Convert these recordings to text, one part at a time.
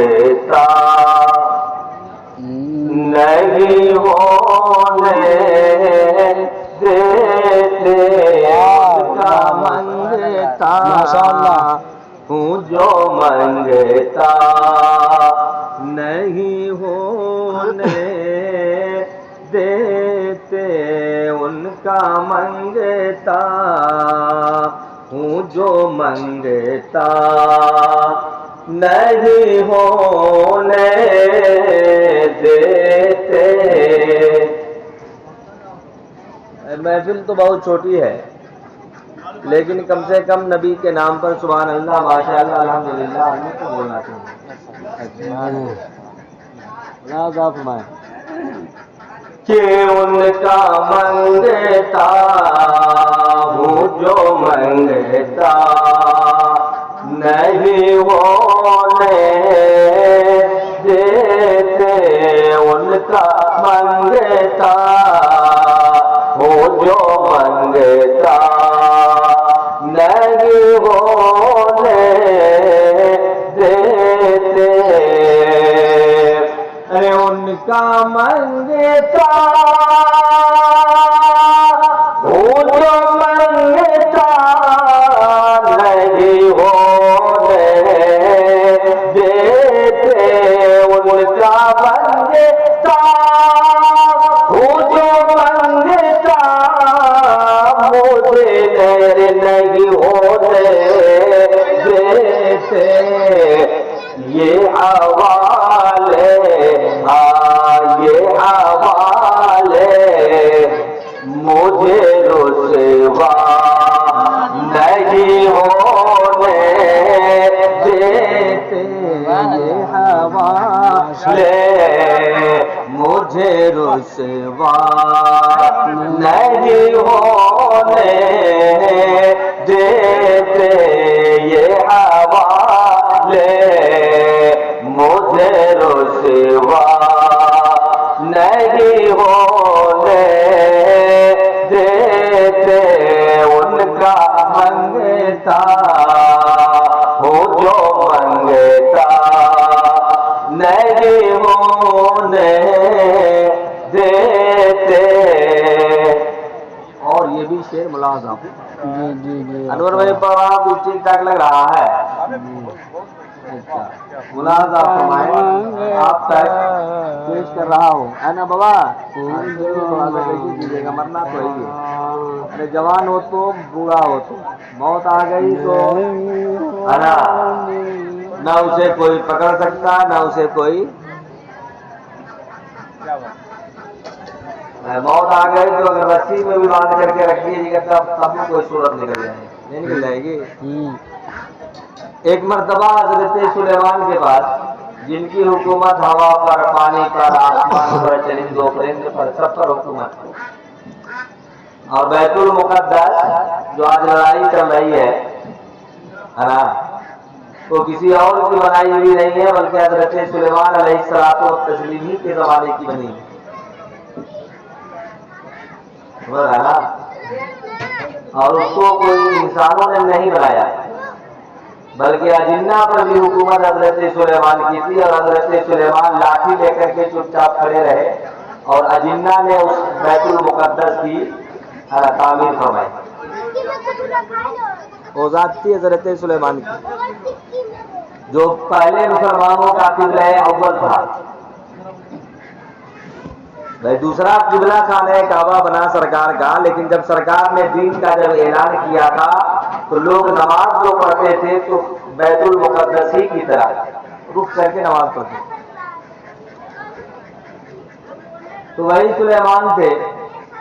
منگتا نہیں ہونے دیتے، ان کا منگتا ہوں جو منگتا نہیں ہونے دیتے، ان کا منگتا ہوں جو منگتا نہیں ہونے دیتے۔ محفل تو بہت چھوٹی ہے، لیکن کم سے کم نبی کے نام پر سبحان اللہ ماشاء اللہ الحمدللہ ہمیں تو بولنا چاہیے کہ ان کا منگتا ہوں جو منگتا نہیں ہونے دیتے، ان کا منگتا ہوں جو منگتا نہیں ہونے دیتے، ارے ان کا منگتا ہوں جو منگتا نہیں ہونے دیتے، ان کا منگتا ہوں جو منگتا مجھے نہیں ہونے دیتے، یہ حوالے یہ حوالے مجھے رسوا نہیں ہونے دیتے، یہ حوالے مجھے رسوا نہیں ہونے دیتے، یہ حوالے مجھے رسوا نہیں ہونے دیتے، ان کا منگتا ہو جو منگتا نہیں ہونے دیتے۔ اور یہ بھی شعر ملاحظہ انور بھائی پڑھا کچھ ٹھیک ٹھاک لگ رہا ہے؟ ملاحظہ فرمائیں، آپ تک پیش کر رہا ہوں، ہے نا بابا؟ دیجیے گا، مرنا تو ہی ہے، ارے جوان ہو تو بوڑھا ہو تو موت آ گئی تو ہے نا، نہ اسے کوئی پکڑ سکتا نہ اسے کوئی، موت آ گئی تو اگر رسی میں بھی باندھ کر کے رکھ دیجیے گا تب بھی کوئی صورت نکل جائے گی، نہیں نکل جائے گی۔ ایک مرتبہ حضرت سلیمان کے پاس، جن کی حکومت ہوا پر، پانی پر، آسمان پر، چرندوں پرند پر، سب پر حکومت، اور بیت المقدس جو آج لڑائی چل رہی ہے نا، تو کسی اور کی بنائی ہوئی نہیں ہے بلکہ حضرت سلیمان علیہ الصلوۃ والتسلیم ہی کے زمانے کی بنی ہے، اور اس کو کوئی انسانوں نے نہیں بنایا بلکہ اجنہ پر بھی حکومت حضرت سلیمان کی تھی، اور حضرت سلیمان لاٹھی لے کر کے چپ چاپ کھڑے رہے اور اجنہ نے اس بیت المقدس کی تعمیر فرمائی۔ وہ ذات تھی حضرت سلیمان کی، جو پہلے مسلمانوں کا قبلہ اول تھا۔ بھائی دوسرا قبلہ خانہ کعبہ بنا سرکار کا، لیکن جب سرکار نے دین کا جب اعلان کیا تھا تو لوگ نماز جو پڑھتے تھے تو بیت المقدس ہی کی طرح رخ کر کے نماز پڑھتے تھے۔ تو وہی سلیمان تھے۔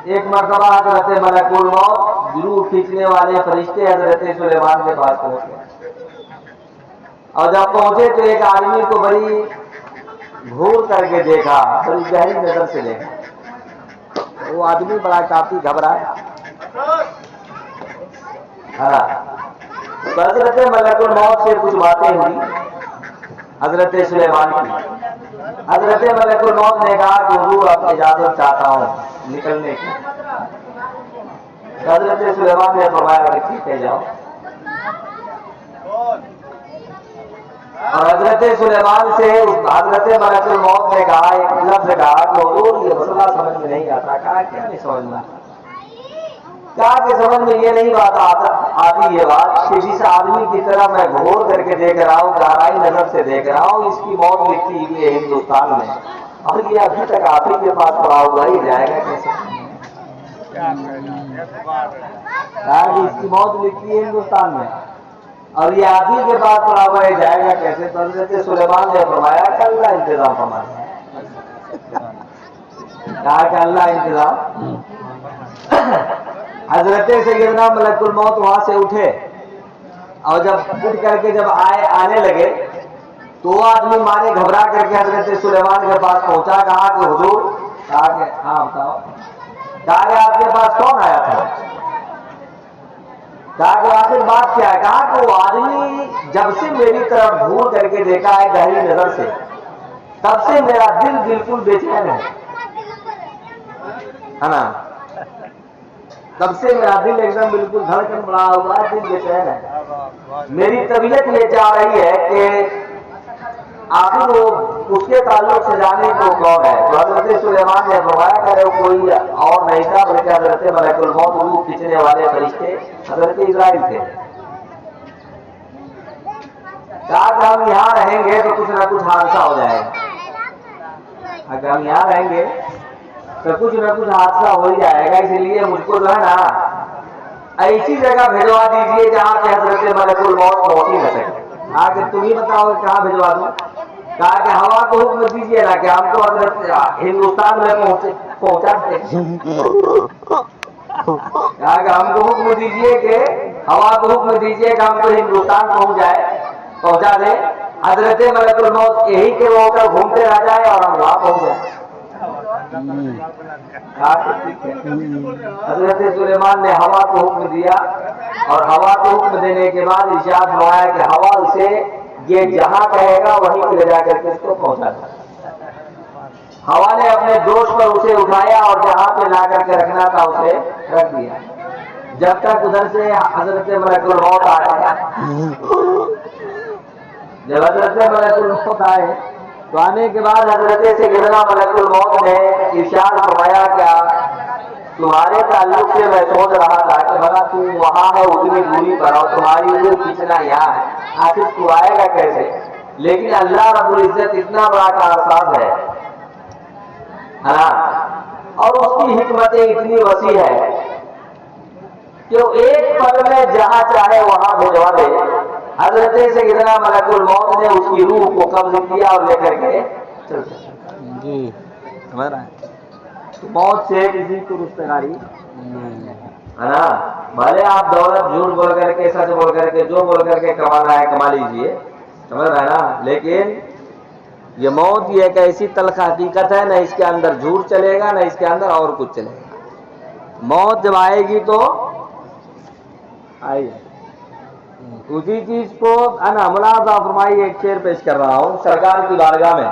ایک مرتبہ حضرت ملک الموت روح کھینچنے والے فرشتے حضرت سلیمان کے پاس پہنچے، اور جب پہنچے تو ایک آدمی کو بڑی گھور کر کے دیکھا، بڑی گہری نظر سے دیکھا، وہ آدمی بڑا کافی گھبرایا۔ حضرت ملک الموت سے کچھ باتیں ہوئی حضرت سلیمان کی۔ حضرت ملک الموت نے کہا کہ حضور اب اجازت چاہتا ہوں نکلنے کی۔ حضرت سلیمان نے فرمایا کہ ٹھیک ہے جاؤ۔ اور حضرت سلیمان سے حضرت ملک الموت نے کہا، ایک لفظ کہا کہ حضور یہ مسئلہ سمجھ میں نہیں آتا. کہا کیا نہیں سمجھ میں آتا؟ کہا کہ سمجھ میں یہ نہیں بات آتی یہ بات کہ جس آدمی کی طرح میں غور کر کے دیکھ رہا ہوں، گہرائی نظر سے دیکھ رہا ہوں، اس کی موت لکھی ہوئی ہے ہندوستان میں، اور یہ ابھی تک آپ ہی کے پاس پڑا ہوا ہی جائے گا کیسے؟ کہا کہ اس کی موت لکھی ہے ہندوستان میں اور یہ آپ ہی کے پاس پڑا ہوا ہی جائے گا کیسے؟ تو حضرت سلیمان نے فرمایا کہ اللہ انتظام فرمایا. کہا کہ اللہ انتظام. حضرت سیدنا ملک الموت وہاں سے اٹھے اور جب اٹھ کر کے جب آنے لگے تو وہ آدمی مارے گھبرا کر کے حضرت سلیمان کے پاس پہنچا. کہا کہ حضور. کہا کہ ہاں بتاؤ. کہا کہ آپ کے پاس کون آیا تھا؟ کہا کہ آخر بات کیا ہے؟ کہا کہ وہ آدمی جب سے میری طرف گھور کر کے دیکھا ہے گہری نظر سے، تب سے میرا دل بالکل بے چین ہے نا. تب سے میرا دل ایک دم بالکل دھڑکن بڑھا ہوا ہے، دل بے چین ہے. میری طبیعت یہ چاہ رہی ہے کہ آخر وہ اس کے تعلق سے جانے کو کون ہے. تو حضرت سلیمان نے فرمایا کہ وہ کوئی اور نہیں تھا بلکہ حضرت ملک الموت روح کھینچنے والے فرشتے حضرت اسرائیل تھے. کہا کہ ہم یہاں رہیں گے تو کچھ نہ کچھ حادثہ ہو جائے گا. اگر ہم یہاں رہیں گے تو کچھ نہ کچھ حادثہ ہو ہی جائے گا، اس لیے مجھ کو جو ہے نا ایسی جگہ بھیجوا دیجیے جہاں پہ حضرت ملک الموت پہنچ ہی نہ سکے. کہ تم ہی بتاؤ کہاں بھیجوا دوں. کہا کہ ہوا کو حکم دیجیے نا کہ ہم کو حضرت ہندوستان میں پہنچا دیں. کہا کہ ہم کو حکم دیجیے کہ ہوا کو حکم دیجیے کہ ہم کو ہندوستان پہنچا دیں. حضرت ملک الموت یہی کے وہ کر گھومتے رہ جائے اور ہم وہاں پہنچ جائیں. حضرت سلیمان نے ہوا کو حکم دیا اور ہوا کو حکم دینے کے بعد ارشاد فرمایا کہ ہوا اسے یہ جہاں کہے گا وہیں لے جا کر کے اس کو پہنچا دیا. ہوا نے اپنے جوش پر اسے اٹھایا اور جہاں پہ لا کر کے رکھنا تھا اسے رکھ دیا. جب تک ادھر سے حضرت ملک الموت آیا. جب حضرت ملک الموت آئے تو آنے کے بعد حضرت سیدنا ملک الموت نے ارشاد فرمایا کیا تمہارے تعلق سے میں سوچ رہا تھا کہ بھلا تم وہاں ہے اتنی دوری پر اور تمہاری روح کھینچنا یہاں ہے، آخر تو آئے گا کیسے؟ لیکن اللہ رب العزت اتنا بڑا کارساز ہے اور اس کی حکمتیں اتنی وسیع ہے کہ وہ ایک پل میں جہاں چاہے وہاں بھجوا دے. حضرت سیدنا ملک الموت نے اس کی روح کو قبض کیا اور لے کر کے چل جی سمجھ رہا ہے. موت سے کسی کو رشتہداری ہے نا. بھلے آپ دولت جھوٹ بول کر کے سچ بول کر کے جو بول کر کے کمانا ہے کما لیجیے، سمجھ رہا ہے نا. لیکن یہ موت یہ ایک ایسی تلخ حقیقت ہے، نہ اس کے اندر جھوٹ چلے گا نہ اس کے اندر اور کچھ چلے گا. موت جب آئے گی تو آئی اسی چیز کو ملاحظہ فرمائی. ایک شعر پیش کر رہا ہوں سرکار کی بارگاہ میں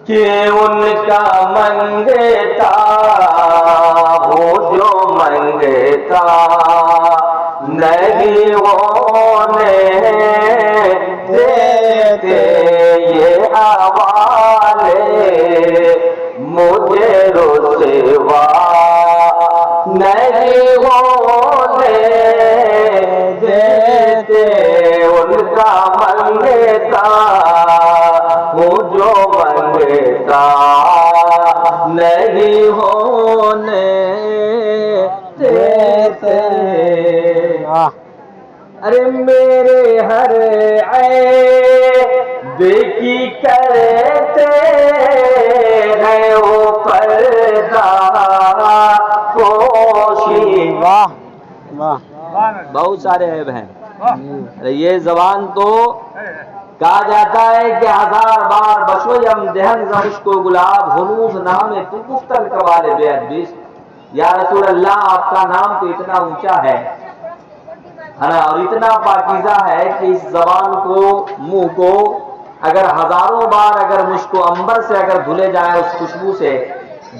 کہ ان کا منگتا ہو جو منگتا نہیں ہونے دیتے یہ حوالے مجھے رسوا نہیں ہونے دیتے. ان کا منگتا ہوں جو منگتا نہیں ہونے دیتے. ارے میرے ہر عیب کی کرتے ہیں وہ پردہ پوشی. بہت سارے عیب ہیں. یہ زبان تو کہا جاتا ہے کہ 1000 بار بشویم دہن زمش کو گلاب ہنوز نام تو گفتر کبال بے ادبی. یا رسول اللہ آپ کا نام تو اتنا اونچا ہے اور اتنا پاکیزہ ہے کہ اس زبان کو منہ کو اگر 1000 بار اگر مشک و عنبر سے اگر دھلے جائے اس خوشبو سے،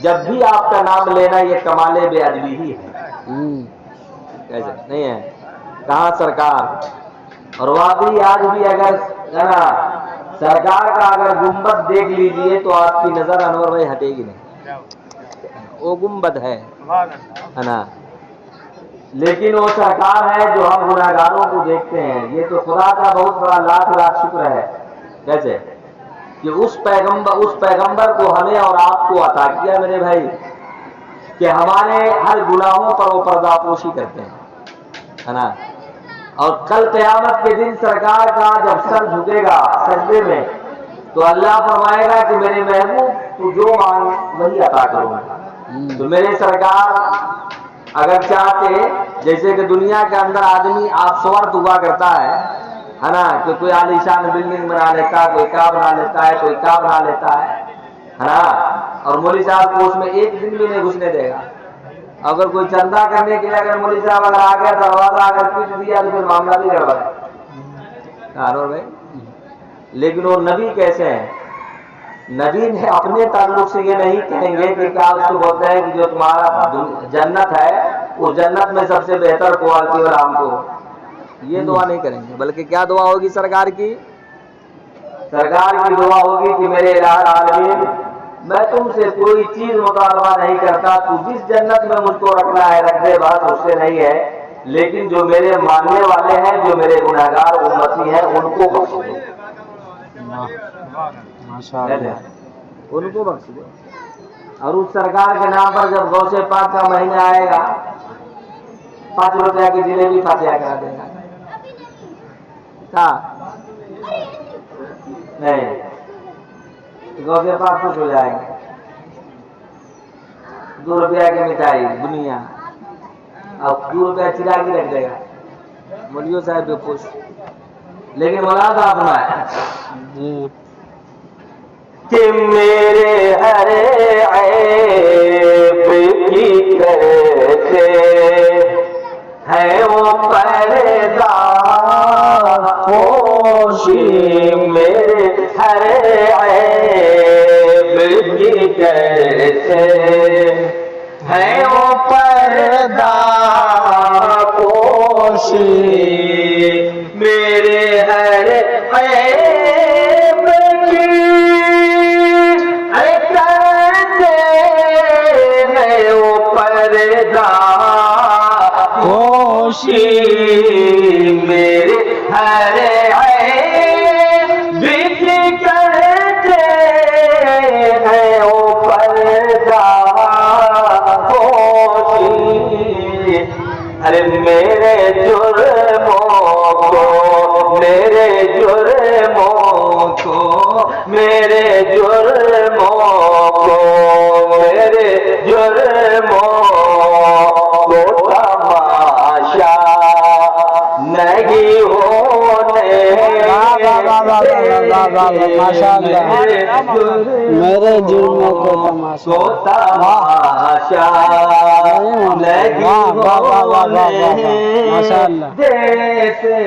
جب بھی آپ کا نام لینا یہ کمال بے ادبی ہی ہے. کیسے نہیں ہے؟ کہاں سرکار اور واقعی آج بھی اگر سرکار کا اگر گنبد دیکھ لیجئے تو آپ کی نظر انور بھائی ہٹے گی نہیں، وہ گنبد ہے نا، لیکن وہ سرکار ہے جو ہم گناہگاروں کو دیکھتے ہیں۔ یہ تو خدا کا بہت بڑا لاکھ لاکھ شکر ہے، کیسے کہ اس پیغمبر کو ہمیں اور آپ کو عطا کیا میرے بھائی، کہ ہمارے ہر گناہوں پر وہ پردہ پوشی کرتے ہیں، ہے نا۔ اور کل قیامت کے دن سرکار کا جب سر جھکے گا سجدے میں تو اللہ فرمائے گا کہ میرے محبوب تو جو مانگ وہی عطا کروں گا۔ تو میرے سرکار اگر چاہتے، جیسے کہ دنیا کے اندر آدمی آپ سوارت ہوا کرتا ہے نا، کہ کوئی عالیشان بلڈنگ بنا لیتا ہے، کوئی کیا بنا لیتا ہے، کوئی کیا بنا لیتا ہے نا، اور مولوی صاحب کو اس میں ایک دن بھی نہیں گھسنے دے گا۔ اگر کوئی چندہ کرنے کے لیے اگر مولوی صاحب اگر آ گیا دروازہ اگر پیٹ دیا تو پھر معاملہ بھی گڑبڑ ہے۔ لیکن وہ نبی کیسے ہیں؟ نبی نے اپنے تعلق سے یہ نہیں کہیں گے کہ کیا اس کو بولتے ہیں کہ جو تمہارا جنت ہے وہ جنت میں سب سے بہتر کوالٹی اور ہم کو، یہ دعا نہیں کریں گے، بلکہ کیا دعا ہوگی سرکار کی؟ سرکار کی دعا ہوگی کہ میرے الہ العالمین میں تم سے کوئی چیز مطالبہ نہیں کرتا، تو جس جنت میں مجھ کو رکھنا ہے رکھ دے، بات اس سے نہیں ہے، لیکن جو میرے ماننے والے ہیں، جو میرے گناہگار امتی ہیں ان کو بخش دو، ان کو بخش دو۔ اور اس سرکار کے نام پر جب غوث پاک کا مہینہ آئے گا 5 روپیہ کی جلیبی فاتحہ کرا دے گا، نہیں غوث پاک خوش ہو جائیں گے، 2 روپیہ کی مٹھائی دنیا، اب 2 روپیہ چرا کے رکھ دے گا، مولوی صاحب بھی خوش۔ لیکن مولانا صاحب نے کہ میرے ہر عیب کی کرتے ہے وہ پردہ پوشی، میرے ہر عیب کی کرتے ہے وہ پردہ پوشی، میرے ہر عیب کی کرتے ہیں وہ پردہ پوشی، میرے ہر عیب کی کرتے ہیں وہ پردہ پوشی، ارے میرے جرموں کو، میرے جرموں کو، میرے جرموں کو، میرے جرموں کو تماشا نہیں ہونے میرے جرموں کو تماشا نہیں ہونے دیتے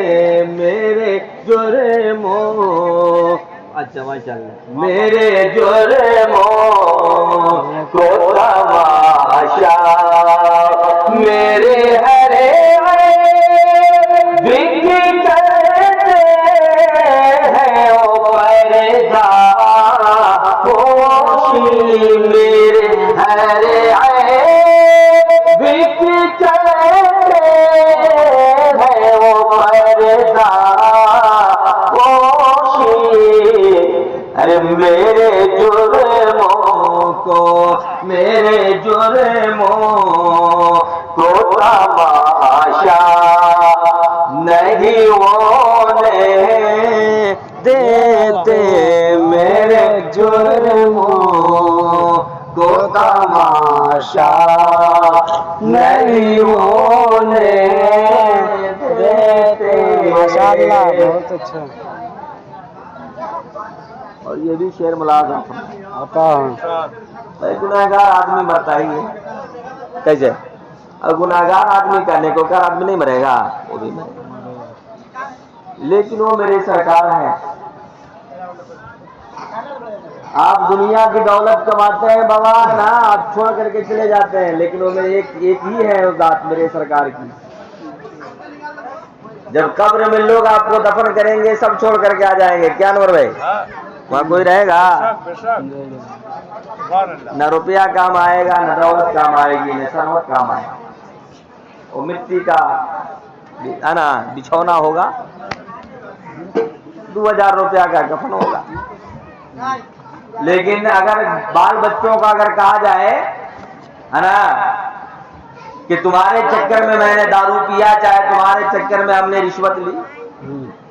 میرے جرموں، اچھا ماشاءاللہ، میرے جرموں کو تماشا، میرے ہر عیب کی کرتے ہیں وہ پردہ پوشی، میرے ہر عیب کی کرتے ہیں وہ پردہ پوشی، ارے میرے جرموں کو، میرے جرموں کو تماشا نہیں ہونے دیتے میرے جرموں کو تماشا نہیں ہونے دیتے۔ ماشاءاللہ بہت اچھا۔ اور یہ بھی شعر ملازم آتا ہے، گناہگار آدمی مرتا ہی ہے، کیسے؟ اور گناہگار آدمی کا نیکوکار آدمی نہیں مرے گا، وہ بھی مرے گا، لیکن وہ میرے سرکار ہیں۔ آپ دنیا کی دولت کماتے ہیں بابا نا، آپ چھوڑ کر کے چلے جاتے ہیں، لیکن وہ میرے ایک ہی ہے ذات میرے سرکار کی، جب قبر میں لوگ آپ کو دفن کریں گے سب چھوڑ کر کے آ جائیں گے، کیا انور بھائی؟ وہاں کوئی رہے گا؟ نہ روپیہ کام آئے گا، نہ دولت کام آئے گی، نہ ثروت کام آئے گا. وہ مٹی کا ہے نا بچھونا ہوگا، 2000 روپیہ کا کفن ہوگا. لیکن اگر بال بچوں کا اگر کہا جائے ہے نا کہ تمہارے چکر میں میں نے دارو پیا، چاہے تمہارے چکر میں ہم نے رشوت لی،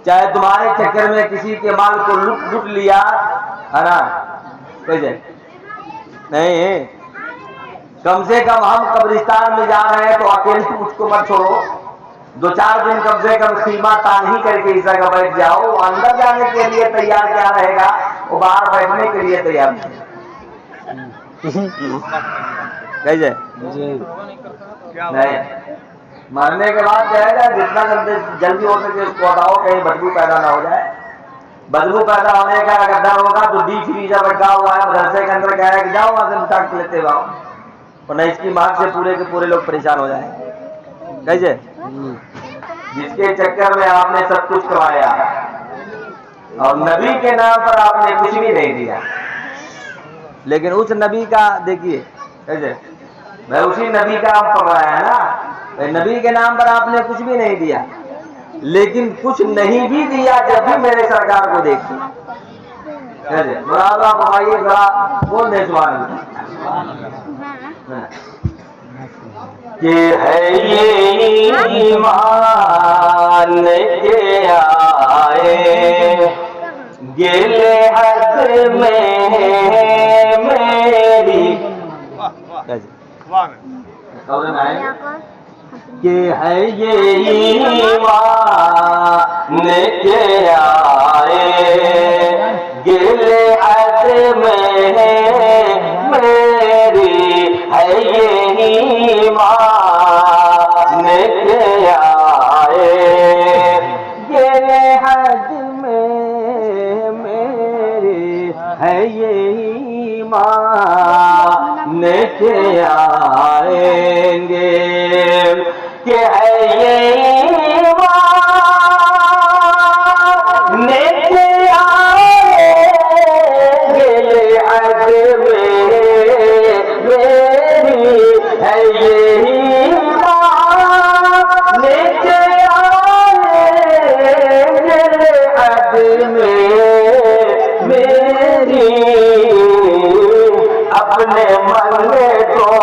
چاہے تمہارے چکر میں کسی کے مال کو لوٹ لیا، ہے نا، کیسے نہیں، کم سے کم ہم قبرستان میں جا رہے ہیں تو اکیلے مجھ کو مت چھوڑو، 2-4 دن کم سے کم خیمہ تان ہی کر کے اس جگہ بیٹھ جاؤ. وہ اندر جانے کے لیے تیار کیا رہے گا، وہ باہر بیٹھنے کے لیے تیار نہیں. کیسے نہیں، مرنے کے بعد کہے گا جتنا جلدی ہو سکے اس کو ہٹاؤ، کہیں بدبو پیدا نہ ہو جائے. بدبو پیدا ہونے کا اگر ڈر ہوگا تو ڈی فریزر رکھا ہوا ہے مدرسے کے اندر، کہہ رہا ہے کہ جاؤ وہاں سے اٹھا کے لیتے ہو، ورنہ اس کی مار سے پورے کے پورے لوگ پریشان ہو جائیں گے. کیسے جس کے چکر میں آپ نے سب کچھ کروایا اور نبی کے نام پر آپ نے کچھ بھی نہیں دیا. لیکن اس نبی کا دیکھیے کیسے میں اسی نبی کا آپ پڑھ رہا ہے نا، نبی کے نام پر آپ نے کچھ بھی نہیں دیا، لیکن کچھ نہیں بھی دیا جب بھی میرے سرکار کو دیکھتی. کیسے مراد آپ فرمائیے ذرا بول دیں سبحان اللہ. کہ ہے یہ ایمان کے آئے گلے حد میں میری کہ ہے یہ ایمان کے آئے گلے حد میں میری ہے یہ ایمان کے آئے گلے حد میں میری ہے یہ ایمان کے آئیں گے کہ ہے یہ ایمان کے آئیں گے حد میں میری ہے یہ ایمان کے آئیں گے حد میں میری اپنے منگتوں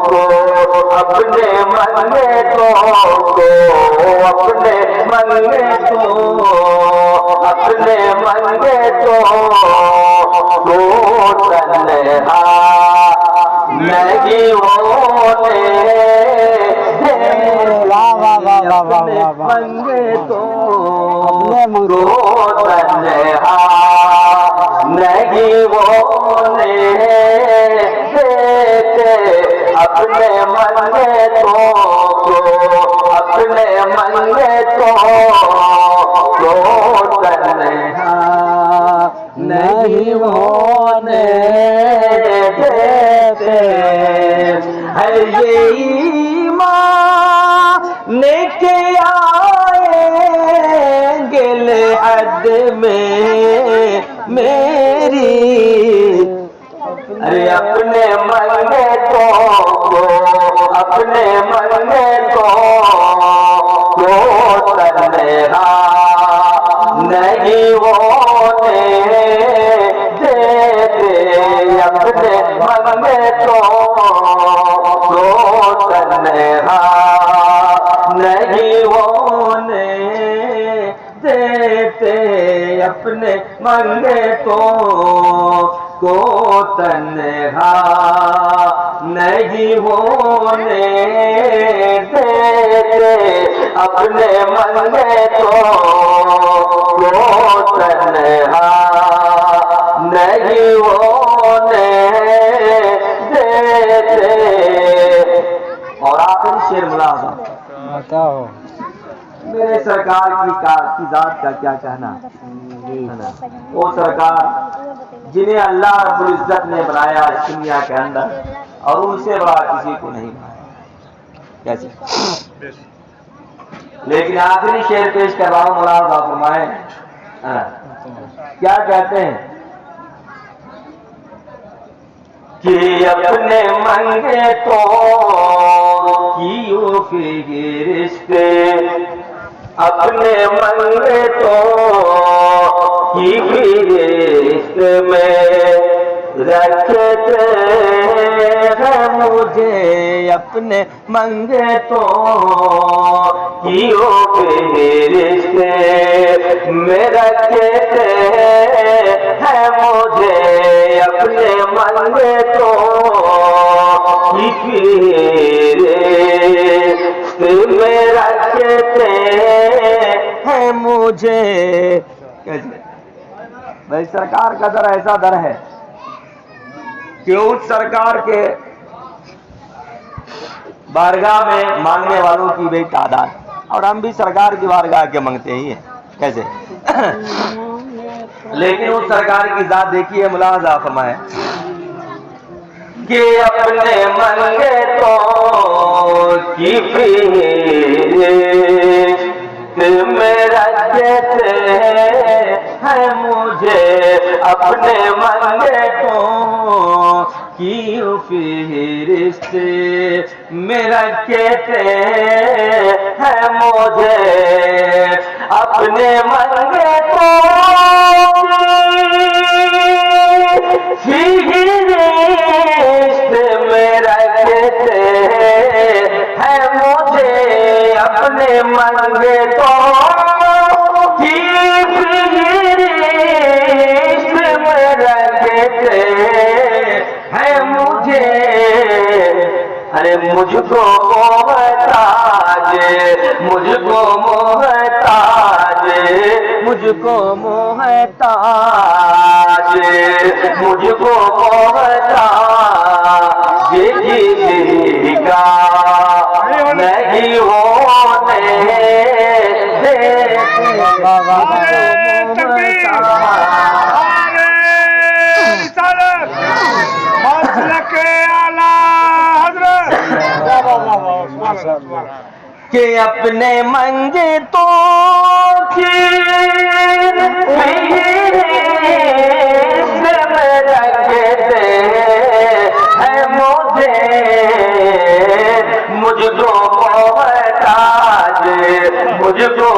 کو اپنے منگتوں کو اپنے منگتوں اپنے منگتوں کو تنہا نہیں ہونے منگتوں کو تنہا نہیں ہونے دیتے اپنے منگتوں کو اپنے منگتوں کو تنہا نہیں ہونے دیتے ہے یہ ایمان کے آئیں گے حد میں میری ارے اپنے منگتوں کو اپنے منگتوں کو تنہا نہیں ہونے دیتے اپنے منگتوں کو تنہا نہیں ہونے دیتے اپنے منگتوں کو تنہا نہیں ہونے دیتے اپنے منگتوں کو تنہا نہیں ہونے دیتے. اور آخری شعر ملاحظہ بتاؤ میرے سرکار کی ذات کا کیا کہنا ہے نا. وہ سرکار جنہیں اللہ رب العزت نے بنایا اس دنیا کے اندر اور ان سے بڑا کسی کو نہیں بنایا. کیسے لیکن آخری شعر پیش کر رہا ہوں، ملاحظہ فرمائیں کیا کہتے ہیں کہ اپنے منگے تو کیوں فہرست، اپنے منگے تو کی فہرست میں رکھتے ہیں مجھے، اپنے منگے تو کیوں فہرست میں رکھتے ہیں مجھے، اپنے منگے تو کی فہرست میں رکھتے ہیں مجھے۔ بھائی سرکار کا در ایسا در ہے کہ اس سرکار کے بارگاہ میں مانگنے والوں کی بے تعداد، اور ہم بھی سرکار کی بارگاہ کے منگتے ہی ہیں، کیسے؟ لیکن اس سرکار کی ذات دیکھیے، ملاحظہ فرمائے کہ اپنے منگے تو کی فہرست میں رکھتے ہیں مجھے، اپنے منگے تو کی فہرست میں رکھتے ہیں مجھے، اپنے منگے تو فہرست میں رکھتے ہیں مجھے، اپنے منگے تو کی فہرست میں رکھتے ہیں مجھے۔ ارے مجھ کو محتاج، مجھ کو محتاج، مجھ کو محتاج، مجھ کو محتاج کسی کا نہیں ہونے کہ اپنے منگے تو رکھتے ہیں مجھے، مجھ کو محتاج، مجھ کو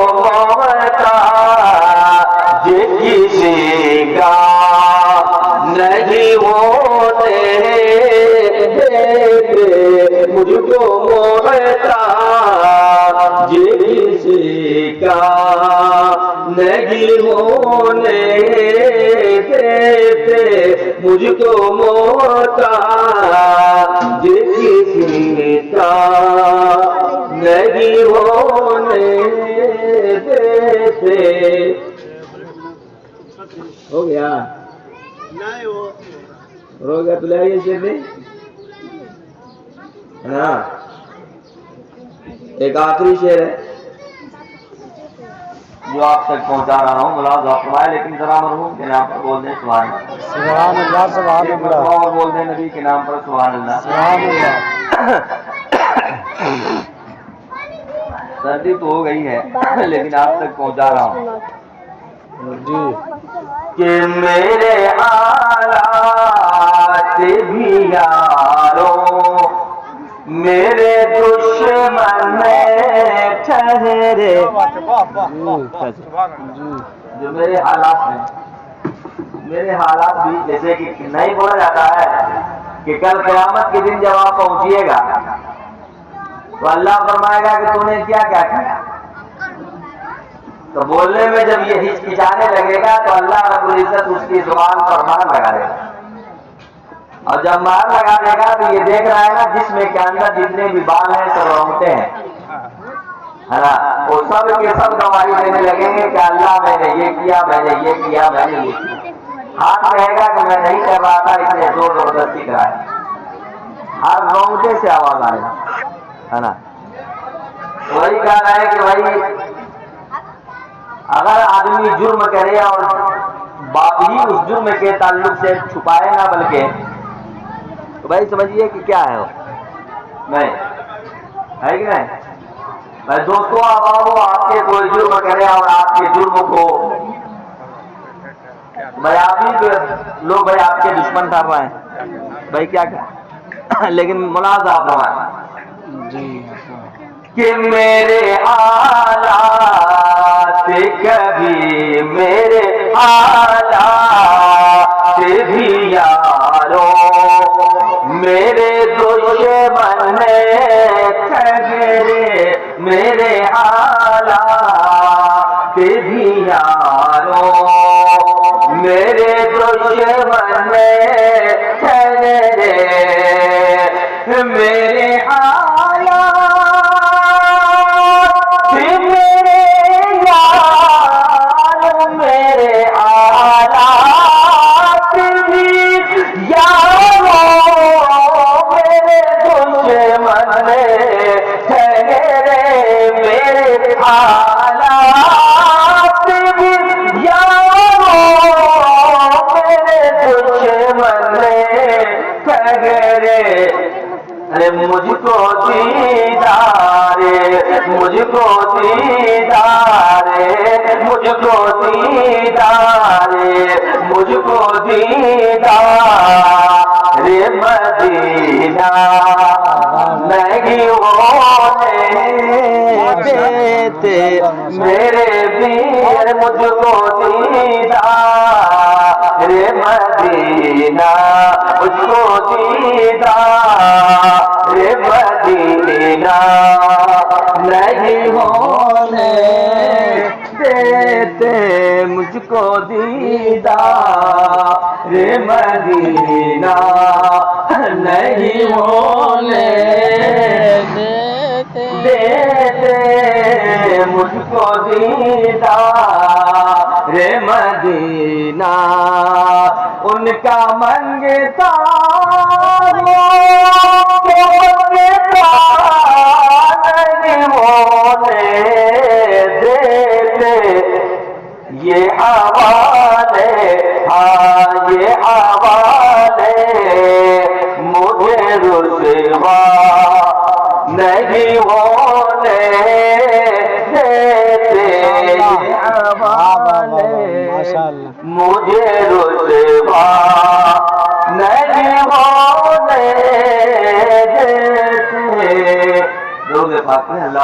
محتاج کسی کا نہیں ہونے دیتے، مجھ کو محتاج کسی کا نہیں ہونے دیتے، مجھ کو محتاج کسی کا نہیں ہونے دیتے۔ ہو گیا ہو گیا تو لے آئیے شیر نہیں نا، ایک آخری شعر ہے جو آپ تک پہنچا رہا ہوں، ملاحظہ فرمائے، لیکن ذرا مرحوم کے نام پر بول دیں سبحان اللہ، سبحان اللہ، اور بول دیں نبی کے نام پر سبحان اللہ، سبحان اللہ۔ سردی تو ہو گئی ہے لیکن آپ تک پہنچا رہا ہوں جی کہ میرے حالات بھی یاروں میرے دشمن ٹھہرے، جو میرے حالات ہیں، میرے حالات بھی جیسے کہ نہیں بولا جاتا ہے کہ کل قیامت کے دن جب آپ پہنچیے گا تو اللہ فرمائے گا کہ تم نے کیا کیا کیا، تو بولنے میں جب یہ ہچکچانے لگے گا تو اللہ رب العزت اس کی زبان پر مار لگا دے گا، اور جب مار لگا دے گا تو یہ دیکھ رہا ہے نا جسم کے اندر جتنے بھی بال ہیں سب رونگتے ہیں، ہے نا، وہ سب کے سب گواہی دینے لگیں گے کہ اللہ میں نے یہ کیا، میں نے یہ کیا، میں نے یہ کیا۔ ہاتھ کہے گا کہ میں نہیں کر رہا تھا، اس نے زور زبردستی کرایا، ہر رونگتے سے آواز آئے گا، ہے نا۔ وہی کہہ رہا ہے کہ بھائی اگر آدمی جرم کرے اور باپ ہی اس جرم کے تعلق سے چھپائے نہ بلکہ، تو بھائی سمجھیے کہ کیا ہے وہ، نہیں ہے کہ نہیں، بھائی دوستوں آپ آپ کے کوئی جرم کرے اور آپ کے جرم کو بھائی آپ ہی لوگ بھائی آپ کے دشمن ٹھہر رہے ہیں بھائی کیا لیکن ملاحظہ آپ فرمائیں جی کہ میرے حالات کبھی میرے حالات بھی یارو میرے دشمن ٹھہرے میرے حالات بھی یارو میرے دشمن ٹھہرے میرے حالات میرے یار میرے حالات بھی یارو میرے دشمن ٹھہرے میرے حالات بھی یارو میرے دشمن ٹھہرے ارے مجھ کو دیدار مجھ کو دیدار مجھ کو دیدار مجھ کو دیدار مدینہ نہیں ہونے دیتے میرے پیر مجھ کو دیدار مدینہ مجھ کو دیدار مدینہ نہیں ہونے دیتے مجھ کو دیدار مدینہ نہیں ہونے دیتے مجھ کو دیدار مدینہ ان کا منگتا نہیں ہونے دیتے یہ حوالے ہاں یہ حوالے مجھے رسوا نہیں ہونے دیتے حوالے مجھے رسوا نہیں ہونے دیتے. درود پاک میں اللہ